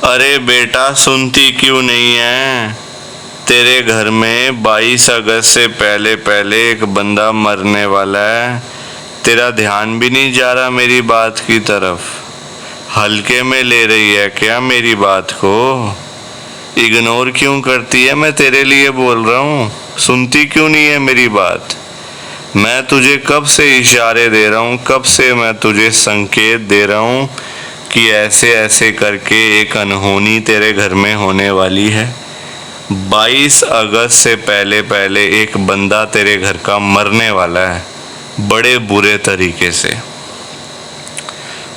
अरे बेटा, सुनती क्यों नहीं है? तेरे घर में 22 अगस्त से पहले पहले एक बंदा मरने वाला है। तेरा ध्यान भी नहीं जा रहा मेरी बात की तरफ। हल्के में ले रही है क्या मेरी बात को? इग्नोर क्यों करती है? मैं तेरे लिए बोल रहा हूँ। सुनती क्यों नहीं है मेरी बात? मैं तुझे कब से इशारे दे रहा हूँ, कब से मैं तुझे संकेत दे रहा हूँ कि ऐसे ऐसे करके एक अनहोनी तेरे घर में होने वाली है। 22 अगस्त से पहले पहले एक बंदा तेरे घर का मरने वाला है, बड़े बुरे तरीके से।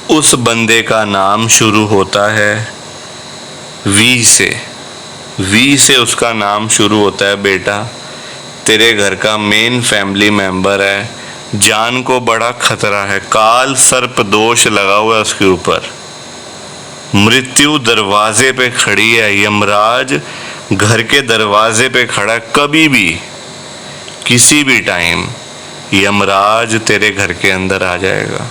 उस बंदे का नाम शुरू होता है वी से। वी से उसका नाम शुरू होता है बेटा। तेरे घर का मेन फैमिली मेंबर है। जान को बड़ा खतरा है। काल सर्प दोष लगा हुआ है उसके ऊपर। मृत्यु दरवाजे पे खड़ी है। यमराज घर के दरवाजे पे खड़ा है। कभी भी, किसी भी टाइम यमराज तेरे घर के अंदर आ जाएगा।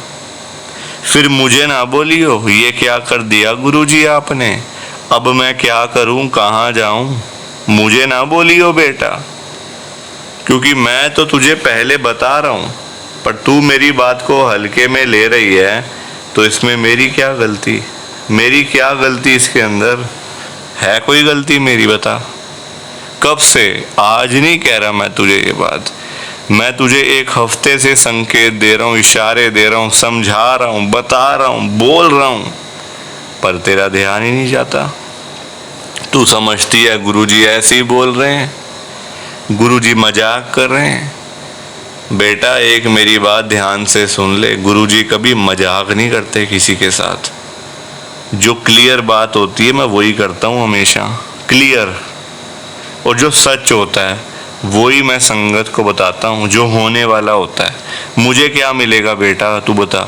फिर मुझे ना बोलियो ये क्या कर दिया गुरुजी आपने, अब मैं क्या करूं, कहाँ जाऊं। मुझे ना बोलियो बेटा, क्योंकि मैं तो तुझे पहले बता रहा हूं, पर तू मेरी बात को हल्के में ले रही है। तो इसमें मेरी क्या गलती? मेरी क्या गलती इसके अंदर है? कोई गलती मेरी बता? कब से? आज नहीं कह रहा मैं तुझे ये बात। मैं तुझे एक हफ्ते से संकेत दे रहा हूँ, इशारे दे रहा हूँ, समझा रहा हूँ, बता रहा हूँ, बोल रहा हूँ, पर तेरा ध्यान ही नहीं जाता। तू समझती है गुरुजी ऐसे ही बोल रहे हैं, गुरुजी मजाक कर रहे हैं। बेटा एक मेरी बात ध्यान से सुन ले, गुरुजी कभी मजाक नहीं करते किसी के साथ। जो क्लियर बात होती है मैं वही करता हूँ हमेशा, क्लियर। और जो सच होता है वही मैं संगत को बताता हूँ, जो होने वाला होता है। मुझे क्या मिलेगा बेटा तू बता?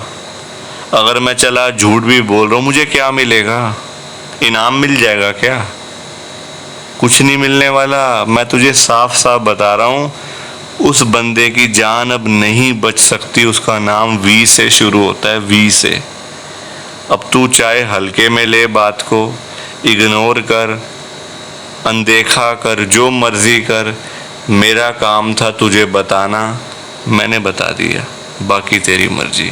अगर मैं चला झूठ भी बोल रहा हूँ, मुझे क्या मिलेगा? इनाम मिल जाएगा क्या? कुछ नहीं मिलने वाला। मैं तुझे साफ साफ बता रहा हूँ, उस बंदे की जान अब नहीं बच सकती। उसका नाम वी से शुरू होता है, वी से। अब तू चाहे हल्के में ले बात को, इग्नोर कर, अनदेखा कर, जो मर्जी कर। मेरा काम था तुझे बताना, मैंने बता दिया, बाकी तेरी मर्जी।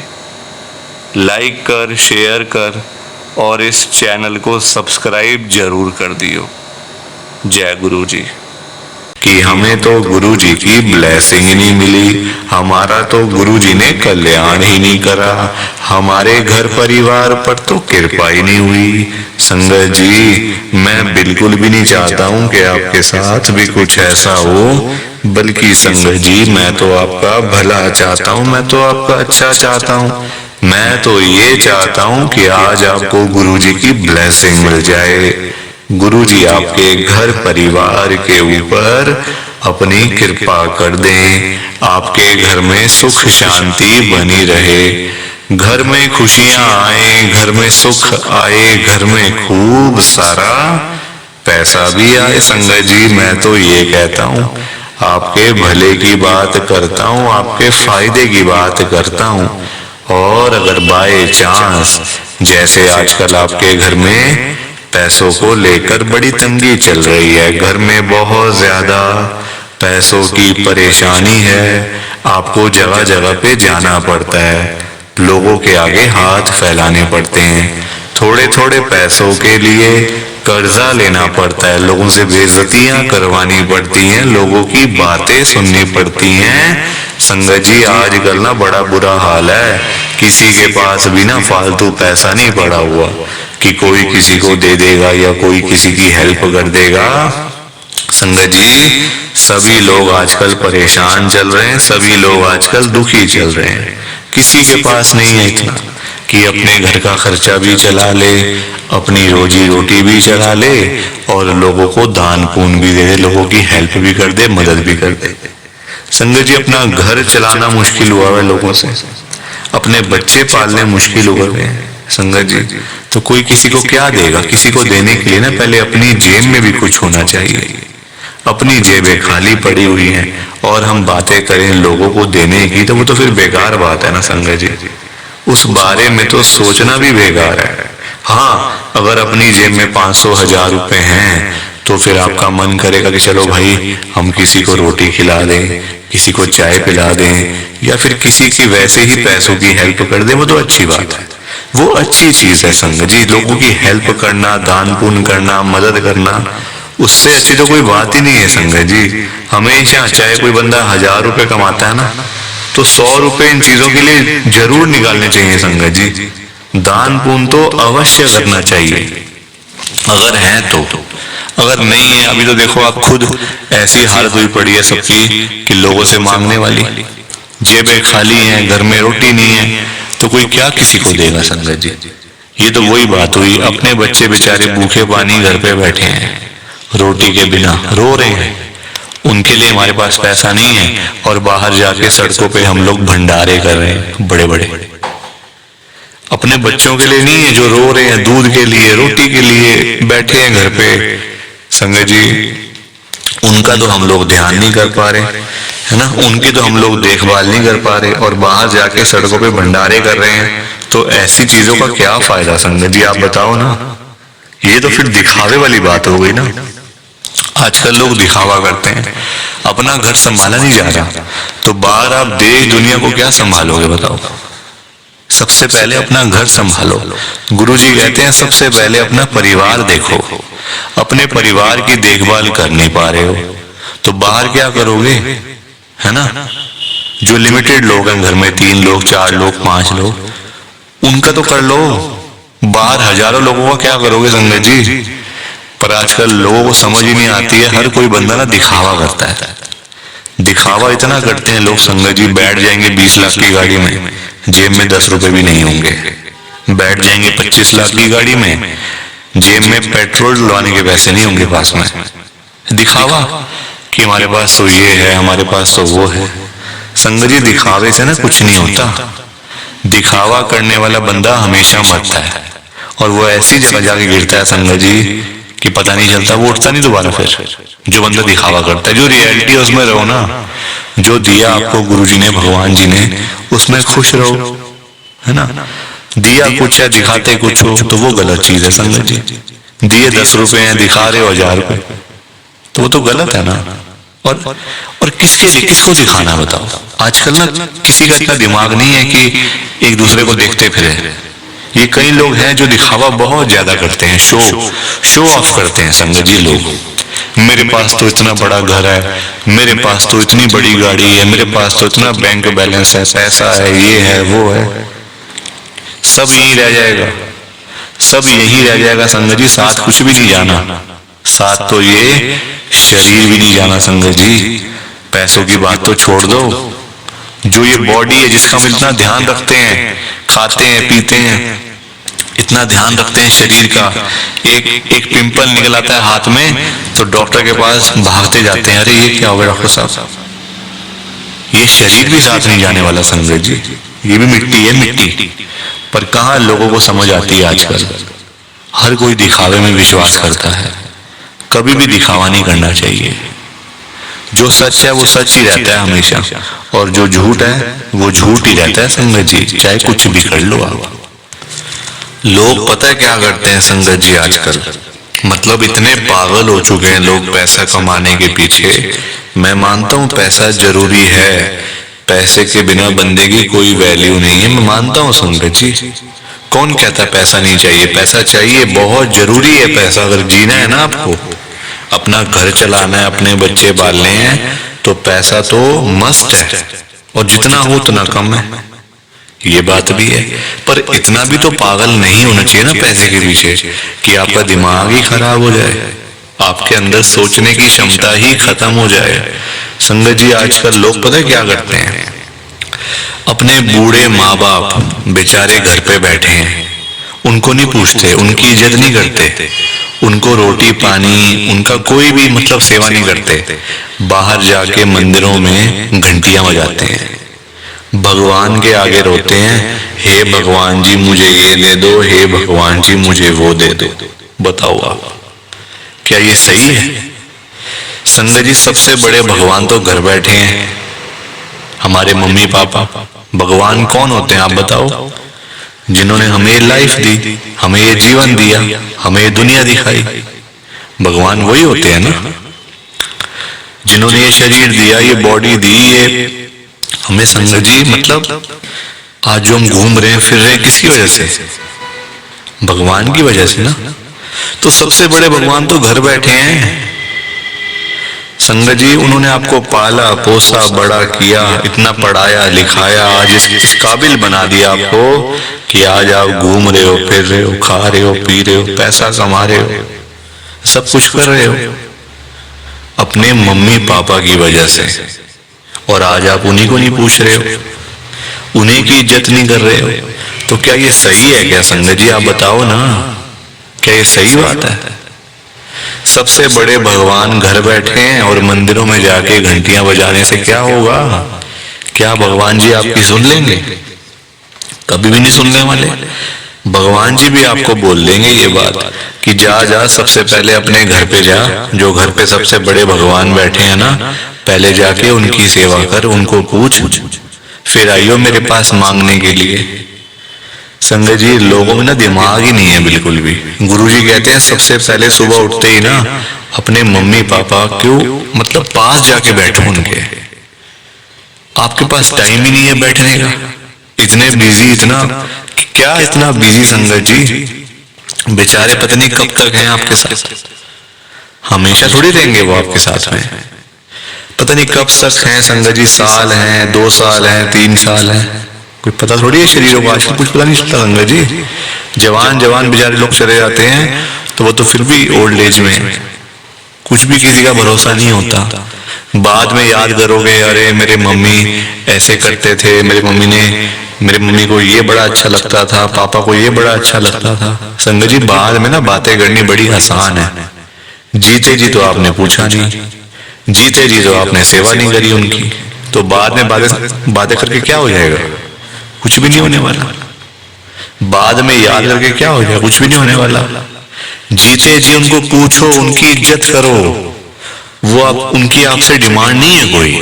लाइक कर, शेयर कर और इस चैनल को सब्सक्राइब जरूर कर दियो। जय गुरु जी। कि हमें तो गुरुजी की ब्लेसिंग ही नहीं मिली, हमारा तो गुरुजी ने कल्याण ही नहीं करा, हमारे घर परिवार पर तो कृपा ही नहीं हुई। संगत जी, मैं बिल्कुल भी नहीं चाहता हूँ कि आपके साथ भी कुछ ऐसा हो, बल्कि संगत जी मैं तो आपका भला चाहता हूँ, मैं तो आपका अच्छा चाहता हूँ। मैं तो ये चाहता हूँ कि आज आपको गुरुजी की ब्लेसिंग मिल जाए। गुरुजी आपके घर परिवार के ऊपर अपनी कृपा कर दें, आपके घर में सुख शांति बनी रहे, घर में खुशियां आए, घर में सुख आए, घर में खूब सारा पैसा भी आए। संगत जी मैं तो ये कहता हूँ, आपके भले की बात करता हूँ, आपके फायदे की बात करता हूँ। और अगर बाय चांस जैसे आजकल आपके घर में पैसों को लेकर बड़ी तंगी चल रही है, घर में बहुत ज्यादा पैसों की परेशानी है, आपको जगह जगह पे जाना पड़ता है, लोगों के आगे हाथ फैलाने पड़ते हैं, थोड़े थोड़े पैसों के लिए कर्जा लेना पड़ता है, लोगों से बेइज्जतियां करवानी पड़ती हैं, लोगों की बातें सुननी पड़ती हैं। संगत जी आजकल ना बड़ा बुरा हाल है, किसी के पास भी ना फालतू पैसा नहीं पड़ा हुआ कि कोई किसी को दे देगा या कोई किसी की हेल्प कर देगा। संगत जी सभी लोग आजकल परेशान चल रहे हैं, सभी लोग आजकल दुखी चल रहे हैं। किसी के पास नहीं है इतना कि अपने घर का खर्चा भी चला ले, अपनी रोजी रोटी भी चला ले और लोगों को दान पुण्य भी दे दे, लोगों की हेल्प भी कर दे, मदद भी कर दे। संगत जी अपना घर चलाना मुश्किल हुआ है लोगों से, अपने बच्चे पालने मुश्किल हो गए हैं। संगत जी तो कोई किसी को क्या देगा? किसी को देने के लिए ना पहले अपनी जेब में भी कुछ होना चाहिए। अपनी जेबें खाली पड़ी हुई हैं और हम बातें करें लोगों को देने की, तो वो तो फिर बेकार बात है ना संगत जी। उस बारे में तो सोचना भी बेकार है। हाँ, अगर अपनी जेब में 500-1000 रुपए हैं तो फिर आपका मन करेगा कि चलो भाई हम किसी को रोटी खिला दें, किसी को चाय पिला दें, या फिर किसी की वैसे ही पैसों की हेल्प कर दें। वो तो अच्छी बात है, वो अच्छी चीज है संगत जी। लोगों की हेल्प करना, दान पुण्य करना, मदद करना, उससे अच्छी तो कोई बात ही नहीं है संगत जी। हमेशा चाहे कोई बंदा 1000 रुपए कमाता है ना, तो 100 रुपए इन चीजों के लिए जरूर निकालने चाहिए संगत जी। दान पुण्य तो अवश्य करना चाहिए अगर है तो। अगर नहीं है, अभी तो देखो आप खुद ऐसी हालत हुई पड़ी है सबकी कि लोगों से मांगने वाली, जेबें खाली हैं, घर में रोटी नहीं है, तो कोई क्या किसी को देगा संगत जी। ये तो वही बात हुई, अपने बच्चे बेचारे भूखे पानी घर पे बैठे हैं, रोटी के बिना रो रहे हैं, उनके लिए हमारे पास पैसा नहीं है, और बाहर जाके सड़कों पे हम लोग भंडारे कर रहे हैं बड़े बड़े। अपने बच्चों के लिए नहीं है जो रो रहे हैं, दूध के लिए, रोटी के लिए बैठे हैं घर पे संगत जी, उनका तो हम लोग ध्यान नहीं कर पा रहे, है ना, उनकी तो हम लोग देखभाल नहीं कर पा रहे, और बाहर जाके सड़कों पे भंडारे कर रहे हैं। तो ऐसी चीजों का क्या फायदा संगत जी, आप बताओ ना। ये तो फिर दिखावे वाली बात हो गई ना। आजकल लोग दिखावा करते हैं, अपना घर संभाला नहीं जा रहा, तो बाहर आप देश दुनिया को क्या संभालोगे बताओ। सबसे पहले अपना घर संभालो। गुरुजी कहते हैं सबसे पहले अपना परिवार देखो। अपने परिवार की देखभाल कर नहीं पा रहे हो तो बाहर क्या करोगे, है ना। जो लिमिटेड लोग हैं घर में, 3 लोग, 4 लोग, 5 लोग, उनका तो कर लो। बाहर हजारों लोगों का क्या करोगे संगत जी। पर आजकल लोगों को समझ ही नहीं आती है, हर कोई बंदा ना दिखावा करता है। दिखावा इतना करते हैं लोग संगत जी, बैठ जाएंगे 20 लाख की गाड़ी में, जेब में 10 रुपए भी नहीं होंगे। बैठ जाएंगे 25 लाख की गाड़ी में, जेब में पेट्रोल डलवाने के पैसे नहीं होंगे पास में। दिखावा कि हमारे पास तो ये है, हमारे पास तो वो है। संगत जी दिखावे से ना कुछ नहीं होता। दिखावा करने वाला बंदा हमेशा मरता है, और वो ऐसी जगह जाके गिरता है संगत जी कि पता नहीं चलता, वो उठता नहीं दोबारा फिर। जो बंदा दिखावा करता है, जो रियलिटी है उसमें रहो ना। जो दिया आपको गुरुजी ने, भगवान जी ने, उसमें खुश रहो, है ना। दिया कुछ है, दिखाते कुछ हो, तो वो गलत चीज है संगत जी। दिए 10 रुपए हैं, दिखा रहे हो 1000 रुपए, तो वो तो गलत है ना। और किसके लिए, किसको दिखाना बताओ। आजकल ना किसी का इतना दिमाग नहीं है कि एक दूसरे को देखते फिरे। ये कई लोग हैं जो दिखावा बहुत ज्यादा करते हैं, शो ऑफ करते हैं संगत जी लोग। मेरे पास तो इतना बड़ा घर है, मेरे पास तो इतनी बड़ी गाड़ी है, मेरे पास तो इतना बैंक बैलेंस है, पैसा है, ये है, वो है। सब यही रह जाएगा, सब यही रह जाएगा संगत जी। साथ कुछ भी नहीं जाना, साथ तो ये शरीर भी नहीं जाना संगत जी। पैसों की बात तो छोड़ दो, जो ये बॉडी है जिसका हम इतना ध्यान रखते हैं, खाते हैं, पीते हैं, इतना ध्यान रखते हैं शरीर का, एक पिंपल निकल आता है हाथ में तो डॉक्टर के पास भागते जाते हैं, अरे ये क्या हो गया डॉक्टर साहब। ये शरीर भी साथ नहीं जाने वाला संगत जी, ये भी मिट्टी है, मिट्टी। पर कहाँ लोगों को समझ आती है आजकल। हर कोई दिखावे में विश्वास करता है, कभी भी दिखावा नहीं करना चाहिए। जो सच है वो सच ही रहता है हमेशा, और जो झूठ है वो झूठ ही रहता है संगत जी, चाहे कुछ भी कर लो आप। लोग पता है क्या करते हैं संगत जी आजकल, मतलब इतने पागल हो चुके हैं लोग पैसा कमाने के पीछे। मैं मानता हूँ पैसा जरूरी है, पैसे के बिना बंदे की कोई वैल्यू नहीं है, मैं मानता हूँ संगत जी। कौन कहता है पैसा नहीं चाहिए, पैसा चाहिए, बहुत जरूरी है पैसा। अगर जीना है ना आपको, अपना घर चलाना है, अपने बच्चे पालने हैं, तो पैसा तो मस्ट है, और जितना हो उतना कम है, ये बात भी है। पर इतना भी तो पागल नहीं होना चाहिए ना पैसे के पीछे कि आपका दिमाग ही खराब हो जाए, आपके अंदर सोचने की क्षमता ही खत्म हो जाए। संगत जी आजकल लोग पता है क्या करते हैं, अपने बूढ़े माँ बाप बेचारे घर पे बैठे हैं, उनको नहीं पूछते, उनकी इज्जत नहीं करते, उनको रोटी पानी, उनका कोई भी मतलब सेवा नहीं करते। बाहर जाके मंदिरों में घंटियां बजाते हैं, भगवान के आगे रोते हैं, हे भगवान जी मुझे ये दे दो, हे भगवान जी मुझे वो दे दो। बताओ आप, क्या ये सही है? संगत जी सबसे बड़े भगवान तो घर बैठे हैं, हमारे मम्मी पापा। भगवान कौन होते हैं आप बताओ? जिन्होंने हमें लाइफ दी, हमें ये जीवन दिया, हमें ये दुनिया दिखाई। भगवान वही होते हैं ना, जिन्होंने ये शरीर दिया, ये बॉडी दी, ये हमें। संगत जी मतलब आज जो हम घूम रहे हैं फिर रहे हैं किसकी वजह से? भगवान की वजह से ना। तो सबसे बड़े भगवान तो घर बैठे हैं। संगत जी उन्होंने आपको पाला पोसा बड़ा किया, इतना पढ़ाया लिखाया, आज इस काबिल बना दिया आपको कि आज आप घूम रहे हो, फिर रहे हो, खा रहे हो, पी रहे हो, पैसा कमा रहे हो, सब कुछ कर रहे हो अपने मम्मी पापा की वजह से। और आज आप उन्हीं को नहीं पूछ रहे हो, उन्हीं की इज्जत नहीं कर रहे हो। तो क्या ये सही है क्या संगत जी? आप बताओ ना, क्या ये सही बात है? सबसे बड़े भगवान घर बैठे हैं और मंदिरों में जाके घंटियां बजाने से क्या होगा? क्या भगवान जी आपकी सुन लेंगे? कभी भी नहीं सुनने वाले। भगवान जी भी आपको बोल देंगे ये बात कि जा जा सबसे पहले अपने घर पे जा, जो घर पे सबसे बड़े भगवान बैठे हैं ना, पहले जाके उनकी सेवा कर, उनको पूछ, फिर आइयो मेरे पास मांगने के लिए। संगत जी लोगों में ना दिमाग ही नहीं है बिल्कुल भी। गुरुजी कहते हैं सबसे पहले सुबह उठते ही ना अपने मम्मी पापा क्यों मतलब पास जाके बैठो उनके। आपके पास टाइम ही नहीं है बैठने का, इतने बिजी, इतना क्या इतना बिजी संगत जी, बेचारे पता नहीं कब तक हैं आपके साथ, हमेशा थोड़ी रहेंगे वो आपके साथ में, पता नहीं कब तक हैं संगत जी, साल हैं, 2 साल हैं, 3 साल हैं, कोई पता थोड़ी है शरीरों का। आजकल कुछ पता नहीं चलता संगत जी, जवान जवान बेचारे लोग चले जाते हैं तो वो तो फिर भी ओल्ड एज में, कुछ भी किसी का भरोसा नहीं होता। बाद में याद करोगे अरे मेरे मम्मी ऐसे करते थे, मेरे मम्मी को ये बड़ा अच्छा लगता था, पापा को ये बड़ा अच्छा लगता था। संगत जी बाद में ना बातें करनी बड़ी आसान है, जीते जी तो आपने पूछा नहीं, जीते जी तो आपने सेवा नहीं करी उनकी, तो बाद में बातें करके क्या हो जाएगा? कुछ भी नहीं होने वाला। बाद में याद करके क्या हो जाएगा? कुछ भी नहीं होने वाला। जीते जी उनको पूछो, उनकी इज्जत करो। वो उनकी आपसे डिमांड नहीं है कोई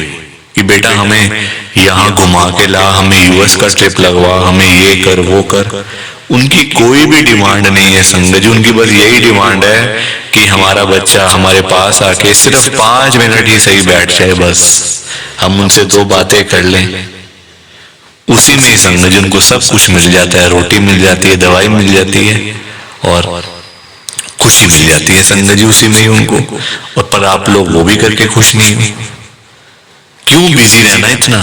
कि बेटा हमें यहाँ घुमा के ला, हमें यूएस का ट्रिप लगवा, हमें ये कर वो कर। उनकी कोई भी डिमांड नहीं है संगत जी, उनकी बस यही डिमांड है कि हमारा बच्चा हमारे पास आके सिर्फ 5 मिनट ही सही बैठ जाए, बस हम उनसे 2 बातें कर लें। उसी में ही संगत जी उनको सब कुछ मिल जाता है, रोटी मिल जाती है, दवाई मिल जाती है और खुशी मिल जाती है संगत जी उसी में ही उनको। और पर आप लोग वो भी करके खुश नहीं हो। क्यों बिजी रहना इतना?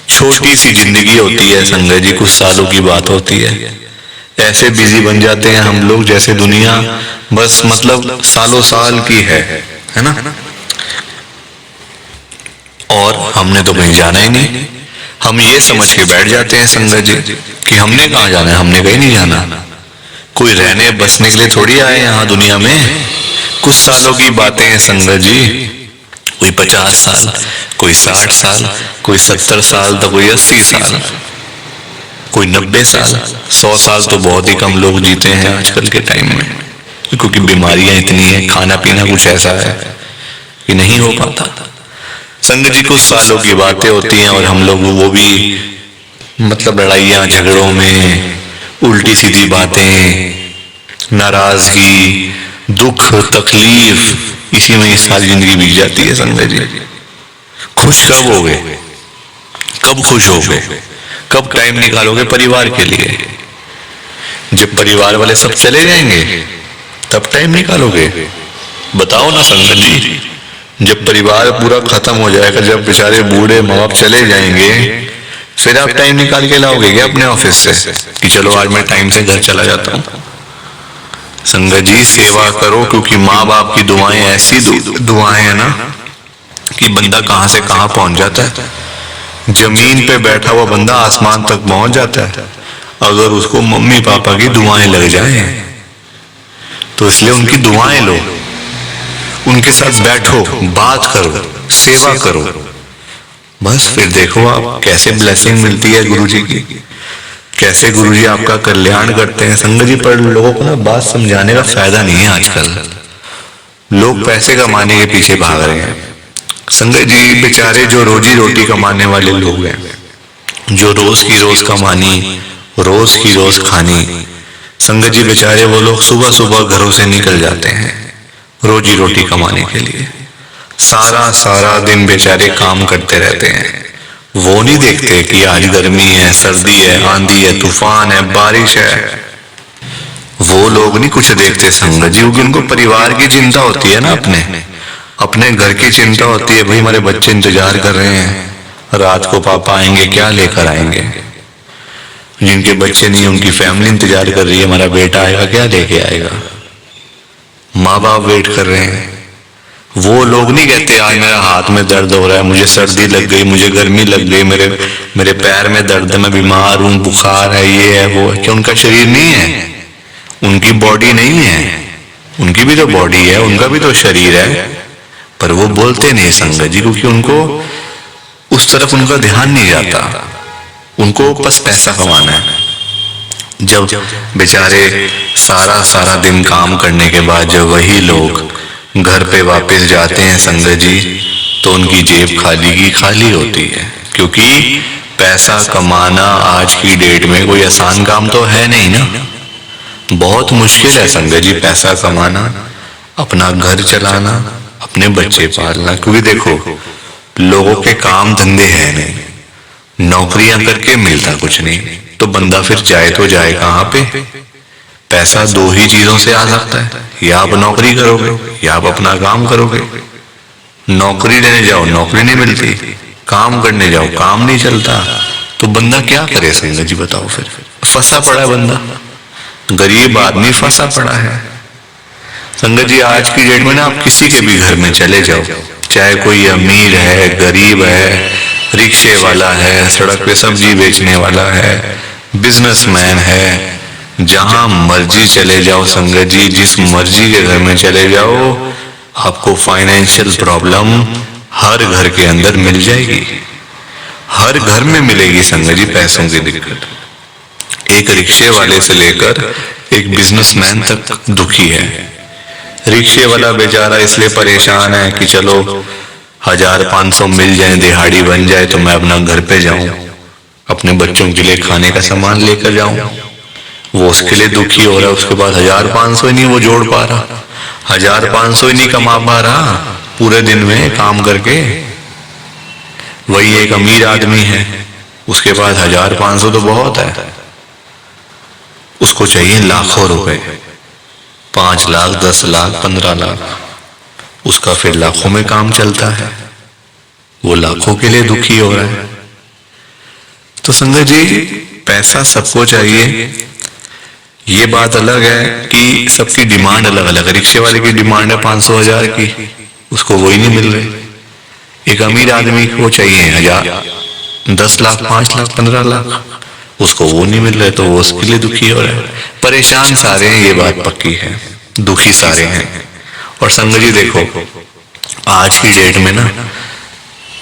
छोटी सी जिंदगी होती है संगत जी, कुछ सालों की बात होती है। ऐसे बिजी बन जाते हैं हम लोग जैसे दुनिया बस मतलब सालों साल की है ना। और हमने तो कहीं जाना ही नहीं, हम ये समझ के बैठ जाते हैं संगत जी कि हमने कहाँ जाना है, हमने कहीं नहीं जाना। कोई रहने बसने के लिए थोड़ी आए यहाँ दुनिया में। कुछ सालों की बातें हैं संगत जी, कोई 50 साल, कोई 60 साल, कोई 70 साल, तो कोई 80 साल, कोई 90 साल, 100 साल तो बहुत ही कम लोग जीते हैं आजकल के टाइम में, क्योंकि बीमारियां इतनी है, खाना पीना कुछ ऐसा है कि नहीं हो पाता। संगत जी कुछ सालों की बातें होती हैं और हम लोग वो भी मतलब लड़ाइयाँ झगड़ों में, उल्टी सीधी बातें, नाराजगी, दुख तकलीफ, इसी में सारी जिंदगी बीत जाती है संगत जी। खुश कब होगे? कब खुश होगे? कब टाइम निकालोगे परिवार के लिए? जब परिवार वाले सब चले जाएंगे तब टाइम निकालोगे? बताओ ना संगत जी। जब परिवार पूरा खत्म हो जाएगा, जब बेचारे बूढ़े माँ बाप चले जाएंगे, फिर आप टाइम निकाल के लाओगे क्या अपने ऑफिस से कि चलो आज मैं टाइम से घर चला जाता हूँ? संगत जी सेवा करो, क्योंकि माँ बाप की दुआएं ऐसी दुआएं है ना कि बंदा कहाँ से कहाँ पहुंच जाता है। जमीन पे बैठा हुआ बंदा आसमान तक पहुंच जाता है अगर उसको मम्मी पापा की दुआएं लग जाए। तो इसलिए उनकी दुआएं लो, उनके साथ बैठो, बात करो, सेवा करो, बस फिर देखो आप कैसे ब्लेसिंग मिलती है गुरुजी की, कैसे गुरुजी आपका कल्याण करते हैं। संगत जी पर लोगों को ना बात समझाने का फायदा नहीं है आजकल, लोग पैसे कमाने के पीछे भाग रहे हैं। संगत जी बेचारे जो रोजी रोटी कमाने वाले लोग हैं, जो रोज की रोज कमानी रोज की रोज खानी। संगत जी बेचारे वो लोग सुबह सुबह घरों से निकल जाते हैं रोजी रोटी कमाने के लिए, सारा सारा दिन बेचारे काम करते रहते हैं। वो नहीं देखते कि आज गर्मी है, सर्दी है, आंधी है, तूफान है, बारिश है। वो लोग नहीं कुछ देखते संगत जी, क्योंकि उनको परिवार की चिंता होती है ना, अपने घर की चिंता होती है। भाई हमारे बच्चे इंतजार कर रहे हैं, रात को पापा आएंगे, क्या लेकर आएंगे। जिनके बच्चे नहीं, उनकी फैमिली इंतजार कर रही है, हमारा बेटा आएगा, क्या लेके आएगा। माँ बाप वेट कर रहे हैं। वो लोग नहीं कहते आज मेरा हाथ में दर्द हो रहा है, मुझे सर्दी लग गई, मुझे गर्मी लग गई, मेरे पैर में दर्द है, मैं बीमार हूँ, बुखार है, ये है वो है। क्या उनका शरीर नहीं है? उनकी बॉडी नहीं है? उनकी भी तो बॉडी है, उनका भी तो शरीर है, पर वो बोलते नहीं संगत जी, क्योंकि उनको उस तरफ उनका ध्यान नहीं जाता। उनको बस पैसा कमाना है। जब बेचारे सारा सारा दिन काम करने के बाद जब वही लोग घर पे वापस जाते हैं संगत जी, तो उनकी जेब खाली की खाली होती है। क्योंकि पैसा कमाना आज की डेट में कोई आसान काम तो है नहीं ना, बहुत मुश्किल है संगत जी पैसा कमाना, अपना घर चलाना, अपने बच्चे पालना। क्योंकि देखो लोगों के काम धंधे हैं नहीं, नौकरियां करके मिलता कुछ नहीं, तो बंदा फिर जाए तो जाए कहाँ पे। पैसा दो ही चीजों से आ सकता है, या आप नौकरी करोगे या आप अपना काम करोगे। नौकरी लेने जाओ नौकरी नहीं मिलती, काम करने जाओ काम नहीं चलता, तो बंदा क्या करे संगत जी बताओ। फिर फंसा पड़ा है बंदा, गरीब आदमी फंसा पड़ा है संगत जी। आज की डेट में ना आप किसी के भी घर में चले जाओ, चाहे कोई अमीर है, गरीब है, रिक्शे वाला है, सड़क पे सब्जी बेचने वाला है, बिजनेसमैन है, जहां मर्जी चले जाओ संगत जी, जिस मर्जी के घर में चले जाओ, आपको फाइनेंशियल प्रॉब्लम हर घर के अंदर मिल जाएगी, हर घर में मिलेगी संगत जी पैसों की दिक्कत। एक रिक्शे वाले से लेकर एक बिजनेसमैन तक दुखी है। रिक्शे वाला बेचारा इसलिए परेशान है कि चलो 1500 मिल जाए, दिहाड़ी बन जाए तो मैं अपना घर पे जाऊं, अपने बच्चों के लिए खाने का सामान लेकर जाऊं। वो उसके लिए दुखी हो रहा है। उसके बाद 1500 ही नहीं वो जोड़ पा रहा, 1500 ही नहीं कमा पा रहा पूरे दिन में काम करके। वही एक अमीर आदमी है, उसके पास 1500 तो बहुत है, उसको चाहिए लाखों रुपए, 5 लाख, 10 लाख, 15 लाख, उसका फिर लाखों में काम चलता है, वो लाखों के लिए दुखी हो रहा है। तो संगत जी पैसा सबको चाहिए, ये बात अलग है कि सबकी डिमांड अलग अलग है। रिक्शे वाले की डिमांड है 500 1000 की, उसको वही नहीं मिल रही। एक अमीर आदमी को चाहिए 1000, 10 लाख, 5 लाख, 15 लाख, उसको वो नहीं मिल रहे, तो वो उसके लिए दुखी हो रहा है। परेशान सारे हैं, ये बात पक्की है, दुखी सारे हैं। और संगत जी देखो आज की डेट में ना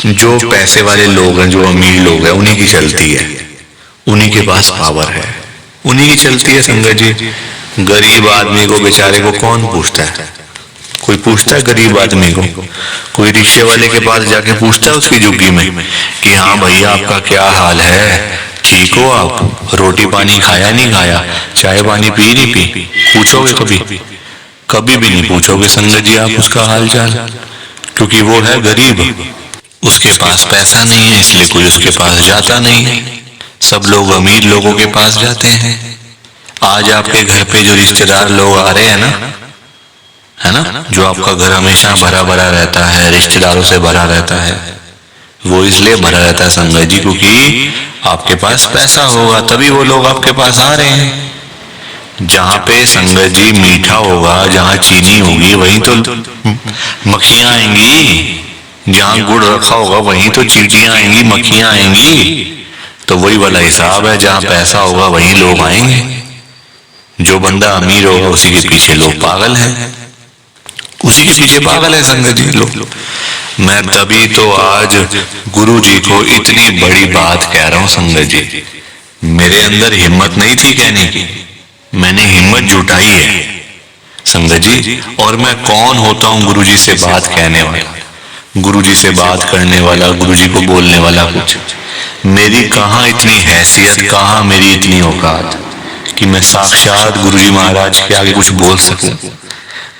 जो पैसे वाले लोग हैं, जो अमीर लोग हैं, उन्हीं की चलती है, उन्हीं के पास पावर है, उन्हीं की चलती है संगत जी। गरीब आदमी को बेचारे को कौन पूछता है? कोई पूछता है गरीब आदमी को? कोई रिक्शे वाले के पास जाके पूछता है उसकी झुग्गी में कि हाँ भैया आपका क्या हाल है, ठीक हो आप, रोटी पानी खाया नहीं खाया, चाय पानी पी नहीं पी? पूछोगे कभी? कभी भी नहीं पूछोगे संगत जी आप उसका हाल चाल, क्योंकि वो है गरीब, उसके पास पैसा नहीं है, इसलिए कोई उसके पास जाता नहीं है। सब लोग अमीर लोगों के पास जाते हैं। आज आपके घर पे जो रिश्तेदार लोग आ रहे हैं ना, है ना, जो आपका घर हमेशा भरा भरा रहता है, रिश्तेदारों से भरा रहता है, वो इसलिए भरा रहता है संगत जी क्योंकि आपके पास पैसा होगा, तभी वो लोग आपके पास आ रहे हैं। जहां पे संगत जी मीठा होगा, जहां चीनी होगी, वहीं तो मक्खियां आएंगी, जहां गुड़ रखा होगा वहीं तो चींटियां आएंगी, मक्खियां आएंगी। तो वही वाला हिसाब है, जहां पैसा होगा वहीं लोग आएंगे। जो बंदा अमीर होगा उसी के पीछे लोग पागल हैं, उसी के पीछे पागल है संगत जी लोग। मैं तभी तो आज गुरु जी को इतनी बड़ी बात कह रहा हूं संगत जी। मेरे अंदर हिम्मत नहीं थी कहने की, मैंने हिम्मत जुटाई है संगत जी। और मैं कौन होता हूं गुरु जी से बात कहने वाला? गुरुजी से बात करने वाला, गुरुजी को बोलने वाला कुछ। मेरी कहाँ इतनी हैसियत, कहाँ मेरी इतनी औकात कि मैं साक्षात गुरुजी महाराज के आगे कुछ बोल सकूं।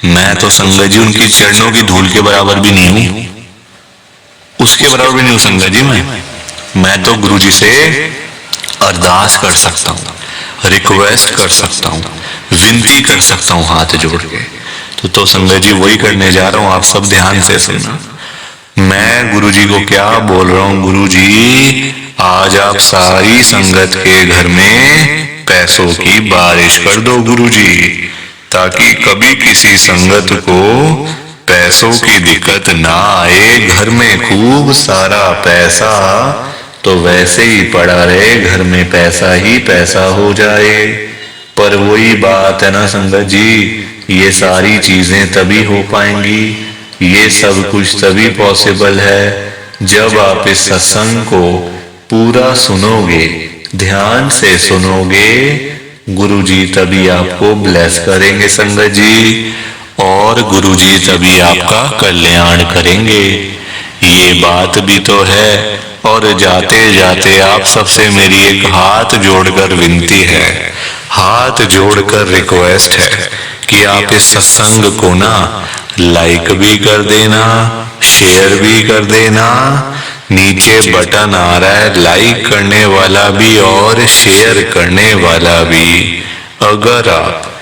मैं तो संगत जी उनकी चरणों की धूल के बराबर भी नहीं हूं, उसके बराबर भी नहीं हूं संगत जी। मैं तो गुरुजी से अरदास कर सकता हूँ, रिक्वेस्ट कर सकता हूँ, विनती कर सकता हूँ हाथ जोड़ के। तो संगत जी वही करने जा रहा हूँ, आप सब ध्यान से सुनना। मैं गुरुजी को क्या बोल रहा हूँ, गुरुजी आज आप सारी संगत के घर में पैसों की बारिश कर दो गुरुजी, ताकि कभी किसी संगत को पैसों की दिक्कत ना आए। घर में खूब सारा पैसा तो वैसे ही पड़ा रहे, घर में पैसा ही पैसा हो जाए। पर वही बात है ना संगत जी, ये सारी चीजें तभी हो पाएंगी, ये सब कुछ तभी पॉसिबल है जब आप इस सत्संग को पूरा सुनोगे, ध्यान से सुनोगे। गुरुजी तभी आपको ब्लेस करेंगे संगत जी, और गुरुजी तभी आपका कल्याण करेंगे। ये बात भी तो है। और जाते जाते आप सबसे मेरी एक हाथ जोड़कर विनती है, हाथ जोड़कर रिक्वेस्ट है कि आप इस सत्संग को ना लाइक भी कर देना, शेयर भी कर देना। नीचे बटन आ रहा है लाइक करने वाला भी और शेयर करने वाला भी। अगर आप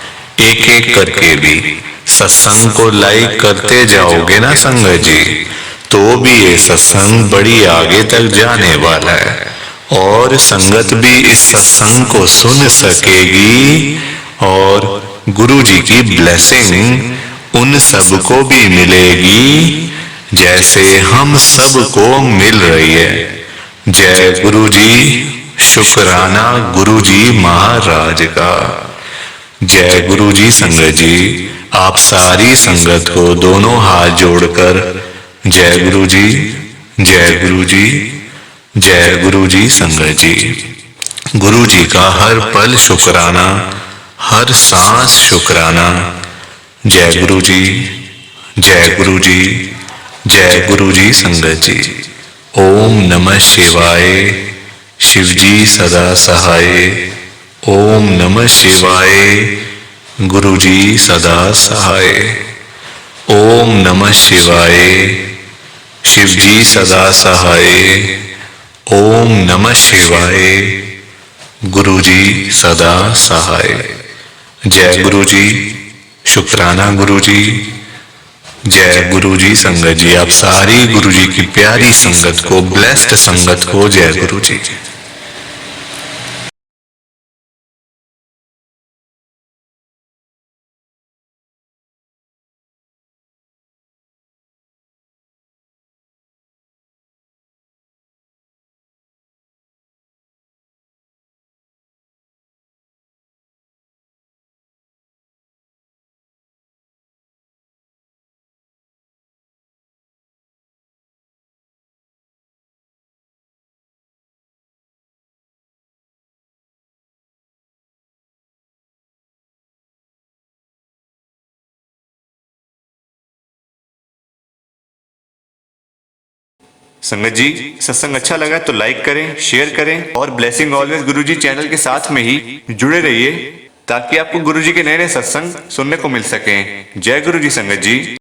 एक एक करके भी सत्संग को लाइक करते जाओगे ना संगत जी, तो भी ये सत्संग बड़ी आगे तक जाने वाला है, और संगत भी इस सत्संग को सुन सकेगी, और गुरुजी की ब्लेसिंग उन सबको भी मिलेगी जैसे हम सबको मिल रही है। जय गुरुजी, शुक्राना गुरुजी महाराज का। जय गुरुजी संगत जी, आप सारी संगत को दोनों हाथ जोड़कर जय गुरुजी, जय गुरुजी, जय गुरुजी संगत जी। गुरुजी का हर पल शुक्राना, हर सांस शुक्राना। जय गुरुजी, जय गुरुजी, जय गुरुजी संगत जी। ओम नमः शिवाय। शिवजी सदा सहाय। ओम नमः शिवाय। गुरुजी सदा सहाय। ओम नमः शिवाय। शिवजी सदा सहाय। ओम नमः शिवाय। गुरुजी सदा सहाय। जय गुरुजी, शुक्राना गुरुजी। जय गुरुजी संगत जी, आप सारी गुरुजी की प्यारी संगत को, ब्लेस्ड संगत को जय गुरुजी। संगत जी, सत्संग अच्छा लगा तो लाइक करें, शेयर करें, और ब्लेसिंग ऑलवेज गुरुजी चैनल के साथ में ही जुड़े रहिए, ताकि आपको गुरुजी के नए नए सत्संग सुनने को मिल सकें। जय गुरुजी संगत जी।